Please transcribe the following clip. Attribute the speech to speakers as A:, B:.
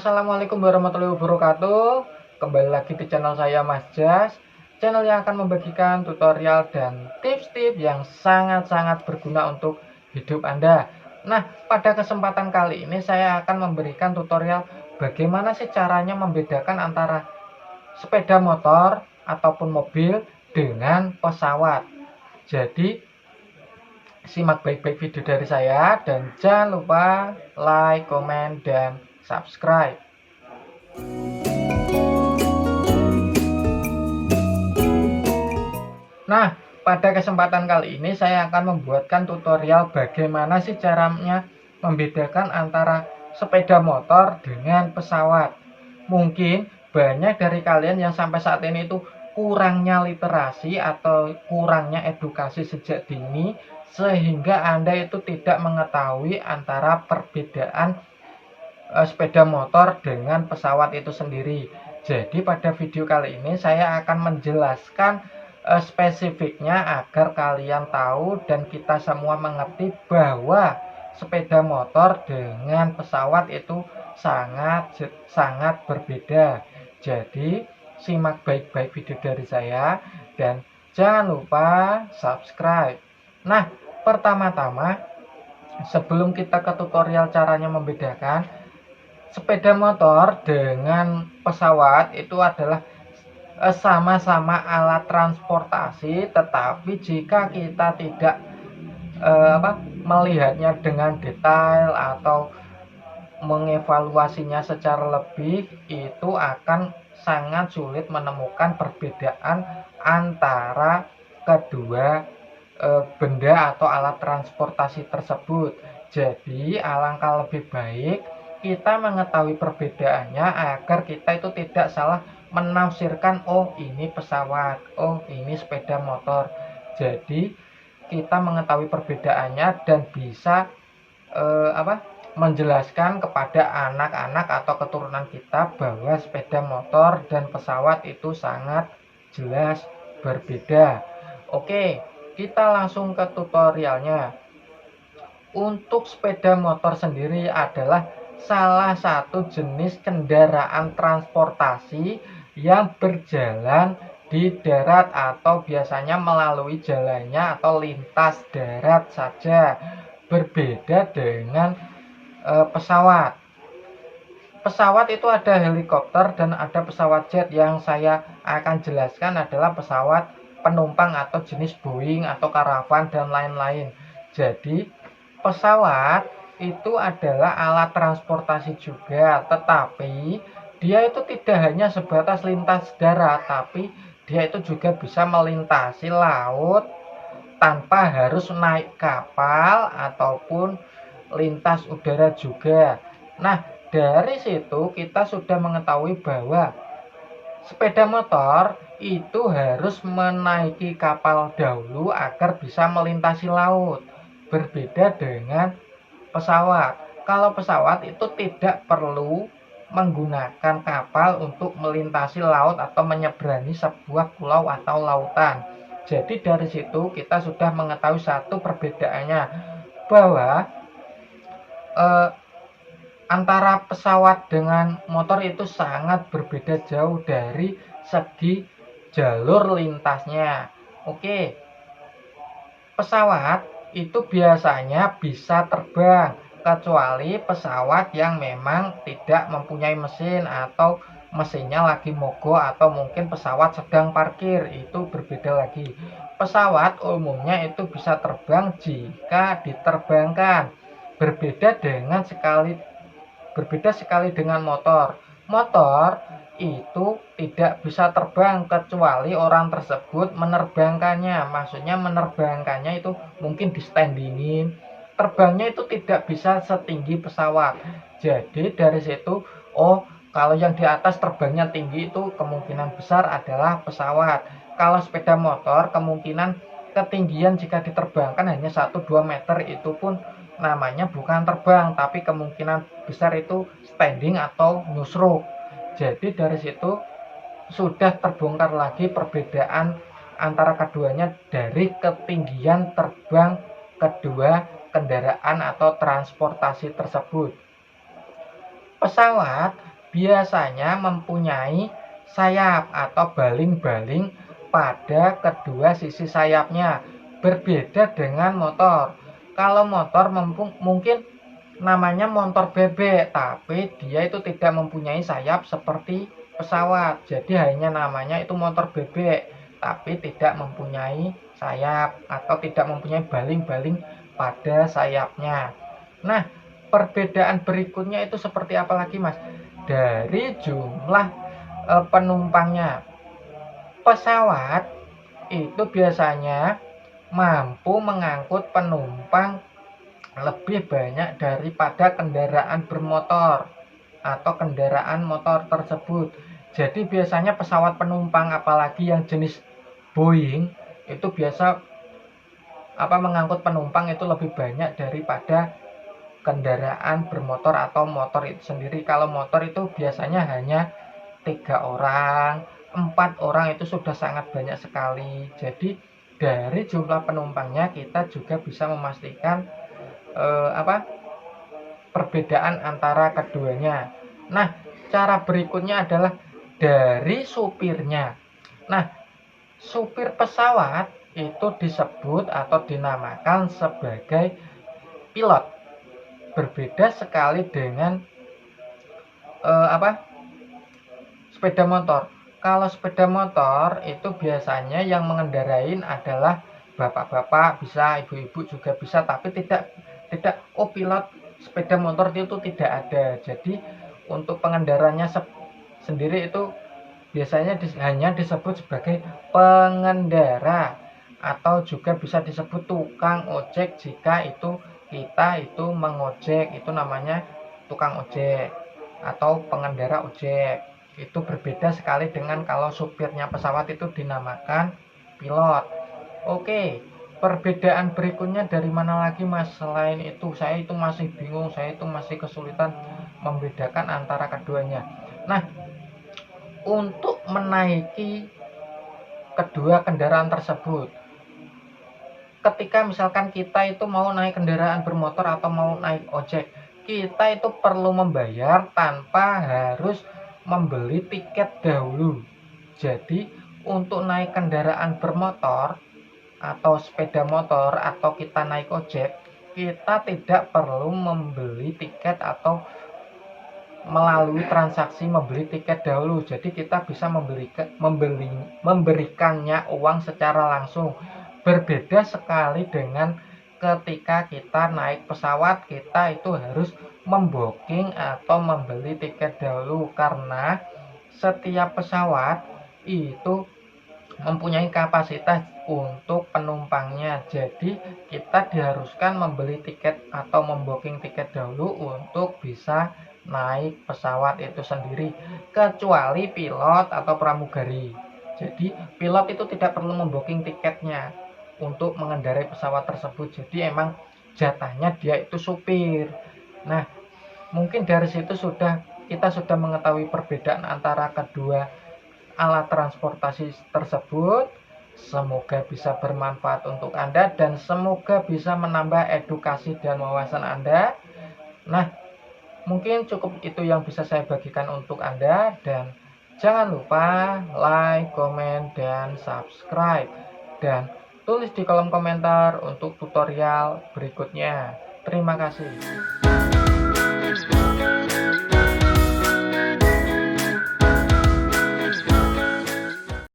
A: Assalamualaikum warahmatullahi wabarakatuh. Kembali lagi di channel saya Mas Jas, channel yang akan membagikan tutorial dan tips-tips yang sangat-sangat berguna untuk hidup Anda. Nah, pada kesempatan kali ini saya akan memberikan tutorial bagaimana sih caranya membedakan antara sepeda motor ataupun mobil dengan pesawat. Jadi simak baik-baik video dari saya dan jangan lupa like, komen, dan subscribe. Nah, pada kesempatan kali ini saya akan membuatkan tutorial bagaimana sih caranya membedakan antara sepeda motor dengan pesawat. Mungkin banyak dari kalian yang sampai saat ini itu kurangnya literasi atau kurangnya edukasi sejak dini, sehingga Anda itu tidak mengetahui antara perbedaan sepeda motor dengan pesawat itu sendiri. Jadi pada video kali ini saya akan menjelaskan spesifiknya agar kalian tahu dan kita semua mengerti bahwa sepeda motor dengan pesawat itu sangat berbeda. Jadi simak baik-baik video dari saya dan jangan lupa subscribe. Nah, pertama-tama sebelum kita ke tutorial caranya membedakan, sepeda motor dengan pesawat itu adalah sama-sama alat transportasi, tetapi jika kita tidak melihatnya dengan detail atau mengevaluasinya secara lebih, itu akan sangat sulit menemukan perbedaan antara kedua benda atau alat transportasi tersebut. Jadi alangkah lebih baik kita mengetahui perbedaannya agar kita itu tidak salah menafsirkan, oh ini pesawat, oh ini sepeda motor. Jadi kita mengetahui perbedaannya dan bisa menjelaskan kepada anak-anak atau keturunan kita bahwa sepeda motor dan pesawat itu sangat jelas berbeda. Oke, kita langsung ke tutorialnya. Untuk sepeda motor sendiri adalah salah satu jenis kendaraan transportasi yang berjalan di darat atau biasanya melalui jalannya atau lintas darat saja. Berbeda dengan pesawat. Pesawat itu ada helikopter dan ada pesawat jet. Yang saya akan jelaskan adalah pesawat penumpang atau jenis Boeing atau Caravan dan lain-lain. Jadi pesawat itu adalah alat transportasi juga, tetapi dia itu tidak hanya sebatas lintas darat, tapi dia itu juga bisa melintasi laut tanpa harus naik kapal ataupun lintas udara juga. Nah, dari situ kita sudah mengetahui bahwa sepeda motor itu harus menaiki kapal dahulu agar bisa melintasi laut. Berbeda dengan pesawat. Kalau pesawat itu tidak perlu menggunakan kapal untuk melintasi laut atau menyeberangi sebuah pulau atau lautan. Jadi dari situ kita sudah mengetahui satu perbedaannya, bahwa antara pesawat dengan motor itu sangat berbeda jauh dari segi jalur lintasnya. Oke, pesawat itu biasanya bisa terbang, kecuali pesawat yang memang tidak mempunyai mesin atau mesinnya lagi mogok atau mungkin pesawat sedang parkir, itu berbeda lagi. Pesawat umumnya itu bisa terbang jika diterbangkan. Berbeda sekali dengan motor. Motor itu tidak bisa terbang kecuali orang tersebut menerbangkannya. Maksudnya menerbangkannya itu mungkin di standingin. Terbangnya itu tidak bisa setinggi pesawat. Jadi dari situ, oh kalau yang di atas terbangnya tinggi itu kemungkinan besar adalah pesawat. Kalau sepeda motor kemungkinan ketinggian jika diterbangkan hanya 1-2 meter, itu pun namanya bukan terbang, tapi kemungkinan besar itu standing atau nyusruk. Jadi dari situ sudah terbongkar lagi perbedaan antara keduanya dari ketinggian terbang kedua kendaraan atau transportasi tersebut. Pesawat biasanya mempunyai sayap atau baling-baling pada kedua sisi sayapnya. Berbeda dengan motor. Kalau motor mungkin namanya motor bebek, tapi dia itu tidak mempunyai sayap seperti pesawat. Jadi hanya namanya itu motor bebek, tapi tidak mempunyai sayap atau tidak mempunyai baling-baling pada sayapnya. Nah, perbedaan berikutnya itu seperti apa lagi, Mas? Dari jumlah penumpangnya. Pesawat itu biasanya mampu mengangkut penumpang lebih banyak daripada kendaraan bermotor atau kendaraan motor tersebut. Jadi biasanya pesawat penumpang apalagi yang jenis Boeing itu biasa mengangkut penumpang itu lebih banyak daripada kendaraan bermotor atau motor itu sendiri. Kalau motor itu biasanya hanya 3 orang, 4 orang itu sudah sangat banyak sekali. Jadi dari jumlah penumpangnya kita juga bisa memastikan perbedaan antara keduanya. Nah, cara berikutnya adalah dari supirnya. Nah, supir pesawat itu disebut atau dinamakan sebagai pilot. Berbeda sekali dengan sepeda motor. Kalau sepeda motor itu biasanya yang mengendarain adalah bapak-bapak, bisa ibu-ibu juga bisa, tapi tidak pilot sepeda motor itu tidak ada. Jadi untuk pengendaranya sendiri itu biasanya hanya disebut sebagai pengendara atau juga bisa disebut tukang ojek jika kita itu mengojek, itu namanya tukang ojek atau pengendara ojek. Itu berbeda sekali dengan kalau supirnya pesawat itu dinamakan pilot. Oke, perbedaan berikutnya dari mana lagi, Mas? Selain itu saya itu masih bingung, saya itu masih kesulitan membedakan antara keduanya. Nah, untuk menaiki kedua kendaraan tersebut, ketika misalkan kita itu mau naik kendaraan bermotor atau mau naik ojek, kita itu perlu membayar tanpa harus membeli tiket dahulu. Jadi untuk naik kendaraan bermotor atau sepeda motor atau kita naik ojek, kita tidak perlu membeli tiket atau melalui transaksi membeli tiket dahulu. Jadi kita bisa memberikannya uang secara langsung. Berbeda sekali dengan ketika kita naik pesawat, kita itu harus membooking atau membeli tiket dahulu, karena setiap pesawat itu mempunyai kapasitas untuk penumpangnya. Jadi kita diharuskan membeli tiket atau membooking tiket dahulu untuk bisa naik pesawat itu sendiri, kecuali pilot atau pramugari. Jadi pilot itu tidak perlu membooking tiketnya untuk mengendarai pesawat tersebut. Jadi emang jatahnya dia itu supir. Nah, mungkin dari situ kita sudah mengetahui perbedaan antara kedua alat transportasi tersebut. Semoga bisa bermanfaat untuk Anda dan semoga bisa menambah edukasi dan wawasan Anda. Nah, mungkin cukup itu yang bisa saya bagikan untuk Anda, dan jangan lupa like, komen, dan subscribe, dan tulis di kolom komentar untuk tutorial berikutnya. Terima kasih.